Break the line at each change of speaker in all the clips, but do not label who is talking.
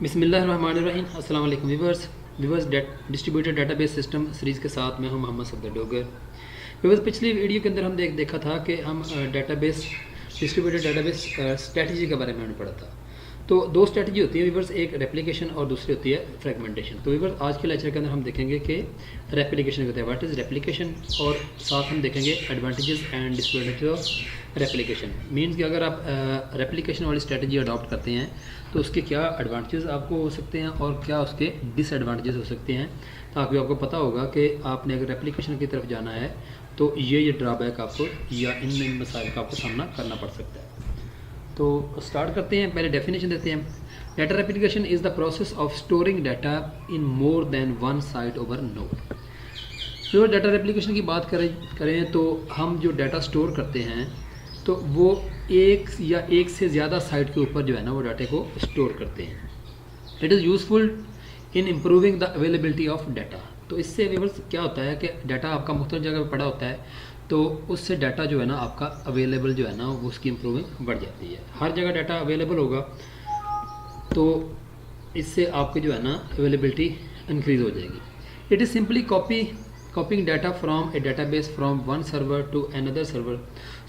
बिस्मिल्लाहिर्रहमानिर्रहीम। अस्सलाम वालेकुम viewers distributed database system series के साथ मैं हूं मोहम्मद सफदर डोगर। व्यूवर्स, पिछली वीडियो के अंदर हम देखा था कि हम डेटाबेस डिस्ट्रीब्यूटेड डेटाबेस स्ट्रेटजी के बारे में हमने पढ़ा था। तो दो स्ट्रेटजी होती है व्यूवर्स, एक रेप्लिकेशन और दूसरी होती है फ्रेगमेंटेशन। तो व्यूवर्स, आज के लेक्चर के अंदर हम देखेंगे कि रेप्लिकेशन होता है, व्हाट इज़ रेप्लिकेशन, और साथ हम देखेंगे advantages and disadvantages of replication. Means कि अगर आप रेप्लिकेशन वाली स्ट्रेटजी अडॉप्ट करते हैं तो उसके क्या एडवांटेजेस आपको हो सकते हैं और क्या उसके डिसएडवांटेजेस हो सकते हैं, ताकि आपको पता होगा कि आपने अगर रेप्लिकेशन की तरफ जाना है तो ये ड्रॉबैक आपको या इन मसाइल का आपको सामना करना पड़ सकता है। तो स्टार्ट करते हैं, पहले डेफिनेशन देते हैं। Data replication is the process of storing data in more than one site over node. जो डाटा रेप्लिकेशन की बात करें तो हम जो डाटा स्टोर करते हैं तो वो एक से ज़्यादा साइट के ऊपर जो है ना वो डाटे को स्टोर करते हैं। It is useful in improving the availability of data. तो इससे व्यूअर्स क्या होता है कि डाटा आपका मुख्तलिफ जगह पर पड़ा होता है, तो उससे डाटा जो है ना आपका अवेलेबल जो है ना वो उसकी इम्प्रूविंग बढ़ जाती है। हर जगह डाटा अवेलेबल होगा तो इससे आपकी जो है ना अवेलेबिलिटी इंक्रीज़ हो जाएगी। It is simply copying data from a database from one server to another server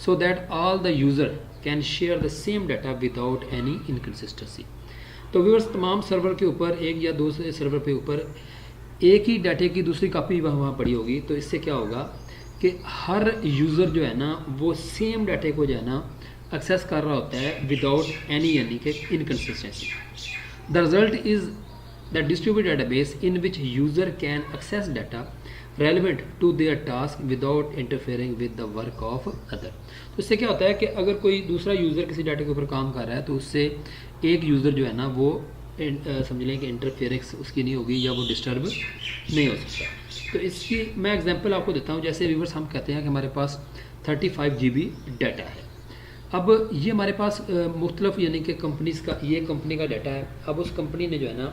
so that all the user can share the same data without any inconsistency। तो व्यूअर्स, तमाम सर्वर के ऊपर एक या दूसरे server पे ऊपर एक ही डाटे की दूसरी कॉपी वहाँ पड़ी होगी, तो इससे क्या होगा कि हर यूज़र जो है ना वो सेम डाटे को जो है ना एक्सेस कर रहा होता है विदाउट एनी के inconsistency. The result is the distributed database in which user can access data relevant to their task without interfering with the work of other. तो इससे क्या होता है कि अगर कोई दूसरा यूज़र किसी डाटे के ऊपर काम कर रहा है तो उससे एक यूज़र जो है ना वो समझ लें कि इंटरफेरेंस उसकी नहीं होगी या वो डिस्टर्ब नहीं हो सकता। तो इसकी मैं एग्जांपल आपको देता हूँ। जैसे व्यूअर्स, हम कहते हैं कि हमारे पास 35 GB डाटा है। अब ये हमारे पास मुख्तलिफ यानी कि कंपनीज़ का, ये कंपनी का डाटा है। अब उस कंपनी ने जो है ना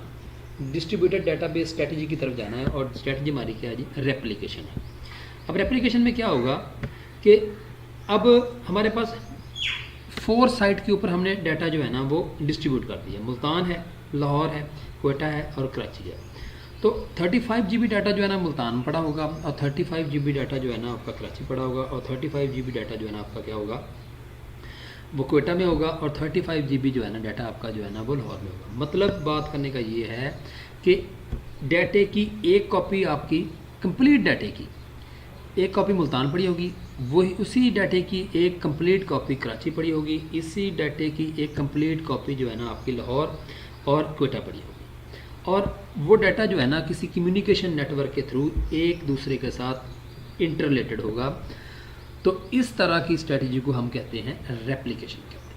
डिस्ट्रीब्यूटेड डाटाबेस स्ट्रेटजी की तरफ जाना है और स्ट्रेटजी हमारी क्या है जी, रेप्लिकेशन है। अब रेप्लिकेशन में क्या होगा कि अब हमारे पास 4 साइट के ऊपर हमने डाटा जो है ना वो डिस्ट्रीब्यूट कर दिया। मुल्तान है, लाहौर है, क्वेटा है और कराची है। तो 35 GB डाटा जो है ना मुल्तान में पड़ा होगा और 35 GB डाटा जो है ना आपका कराची पड़ा होगा और 35 GB डाटा जो है ना आपका क्या होगा वो क्वेटा में होगा और 35 GB जो है ना डाटा आपका जो है ना वो लाहौर में होगा। मतलब बात करने का ये है कि डाटे की एक कॉपी आपकी कंप्लीट डाटे की एक कॉपी मुल्तान पड़ी होगी, वही उसी डाटे की एक कंप्लीट कॉपी कराची पड़ी होगी, इसी डाटे की एक कंप्लीट कॉपी जो है ना आपकी लाहौर और क्वेटा पड़ी होगी। और वो डाटा जो है ना किसी कम्युनिकेशन नेटवर्क के थ्रू एक दूसरे के साथ इंटरलेटेड होगा। तो इस तरह की स्ट्रेटजी को हम कहते हैं रेप्लिकेशन कहते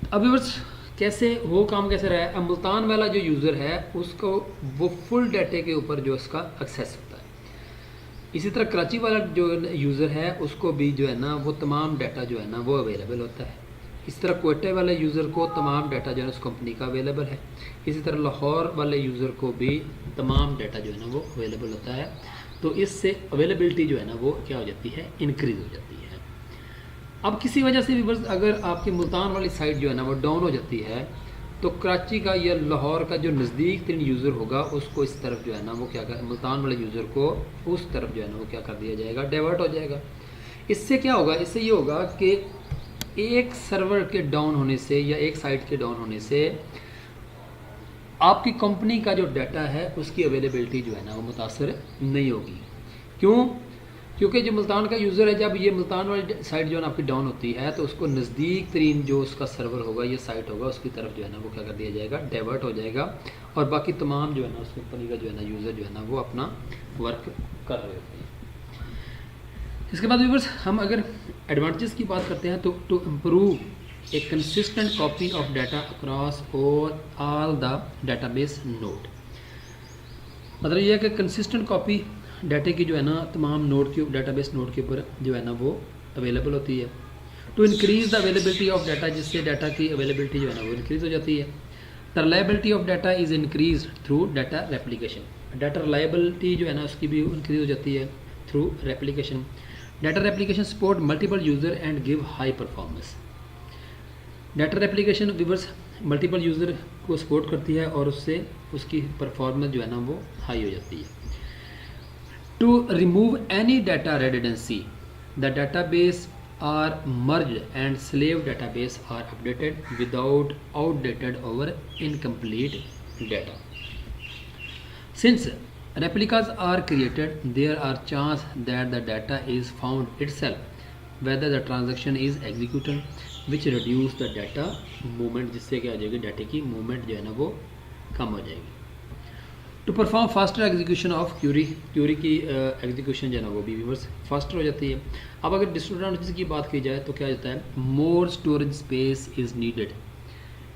हैं। अब व्यूअर्स, कैसे वो काम कैसे रहा है। अब मुल्तान वाला जो यूज़र है उसको वो फुल डाटे के ऊपर जो उसका एक्सेस होता है। इसी तरह कराची वाला जो यूज़र है उसको भी जो है ना वो तमाम डाटा जो है ना वो अवेलेबल होता है। इस तरह कोयटे वाले यूज़र को तमाम डाटा जो है उस कंपनी का अवेलेबल है। इसी तरह लाहौर वाले यूज़र को भी तमाम डाटा जो है ना वो अवेलेबल होता है। तो इससे अवेलेबिलिटी जो है ना वो क्या हो जाती है, इंक्रीज़ हो जाती है। अब किसी वजह से भी बस अगर आपकी मुल्तान वाली साइड जो है ना वो डाउन हो जाती है तो कराची का या लाहौर का जो नज़दीक तरीन यूज़र होगा उसको इस तरफ जो है ना वो क्या कर, मुल्तान वाले यूज़र को उस तरफ जो है ना वो क्या कर दिया जाएगा, डाइवर्ट हो जाएगा। इससे क्या होगा, इससे ये होगा कि एक सर्वर के डाउन होने से या एक साइट के डाउन होने से आपकी कंपनी का जो डाटा है उसकी अवेलेबिलिटी जो है ना वो मुतासर नहीं होगी। क्यों? क्योंकि जो मुल्तान का यूज़र है, जब ये मुल्तान वाली साइट जो है ना आपकी डाउन होती है तो उसको नज़दीक तरीन जो उसका सर्वर होगा, ये साइट होगा, उसकी तरफ जो है ना वो क्या कर दिया जाएगा, डाइवर्ट हो जाएगा। और बाकी तमाम जो है ना उस कंपनी का जो है ना यूज़र जो है ना वो अपना वर्क कर रहे होते हैं। इसके बाद व्यूअर्स, हम अगर एडवांटेजेस की बात करते हैं तो to improve a consistent copy of data across all the database node। मतलब यह है कि कंसिस्टेंट कॉपी डाटे की जो है ना तमाम नोड के डाटाबेस नोड के ऊपर जो है ना वो अवेलेबल होती है। To increase the availability of data, जिससे डाटा की अवेलेबिलिटी जो है ना वो इंक्रीज़ हो जाती है। The reliability of data is increase through data replication. Data reliability जो है ना उसकी भी इंक्रीज़ हो जाती है through replication. Data replication support multiple user and give high performance. Data replication व्यूवर्स मल्टीपल यूज़र को सपोर्ट करती है और उससे उसकी परफॉर्मेंस जो है ना वो हाई हो जाती है। To remove any data redundancy the database are merged and slave database are updated without outdated और incomplete data. Since replicas are created, there are chance that the data is found itself, whether the transaction is executed, which reduce the data movement, जिससे क्या हो जाएगी data की movement जो है ना वो कम हो जाएगी। To perform faster execution of query की एग्जीक्यूशन जो है ना वो भी व्यूअर्स फास्टर हो जाती है। अब अगर डिस्ट्रीब्यूटेड की बात की जाए तो क्या होता है, more storage space is needed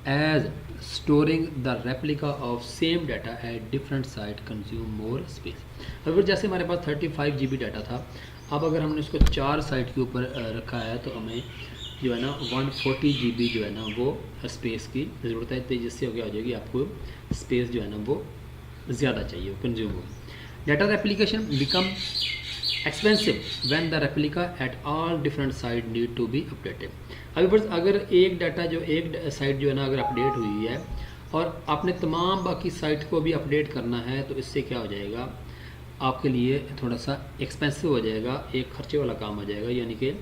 as storing the replica of same data at different site consume more space। अगर जैसे हमारे पास 35 GB डाटा था, अब अगर हमने उसको 4 साइट के ऊपर रखा है तो हमें जो है ना 140 GB जो है ना वो स्पेस की ज़रूरत है, तो जिससे हो जाएगी आपको स्पेस जो है ना वो ज़्यादा चाहिए, कंज्यूम होगी। Data replication become expensive when the replica at all different site need to be updated. अगर एक डाटा जो एक साइट जो है ना अगर अपडेट हुई है और आपने तमाम बाकी साइट को भी अपडेट करना है तो इससे क्या हो जाएगा, आपके लिए थोड़ा सा एक्सपेंसिव हो जाएगा, एक खर्चे वाला काम हो जाएगा, यानी कि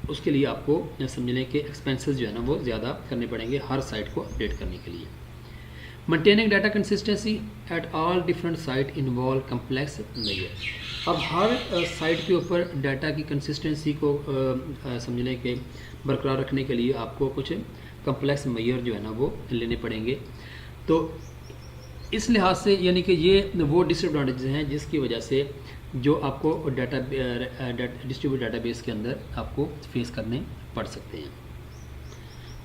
उसके लिए आपको समझ लें कि एक्सपेंसेस जो है ना वो ज़्यादा करने पड़ेंगे हर साइट को अपडेट करने के लिए। Maintaining data consistency at all different site involve complex measure. अब हर साइट के ऊपर डाटा की कंसिस्टेंसी को समझ लें कि बरकरार रखने के लिए आपको कुछ कम्प्लेक्स मेजर जो है ना वो लेने पड़ेंगे। तो इस लिहाज से यानी कि ये वो डिसएडवांटेजेस हैं जिसकी वजह से जो आपको डिस्ट्रीब्यूटेड डाटाबेस के अंदर आपको फेस करने पड़ सकते हैं।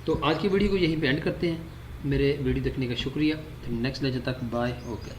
तो आज की वीडियो को यहीं पे एंड करते हैं। मेरे वीडियो देखने का शुक्रिया। नेक्स्ट लेक्चर तक बाय, ओके।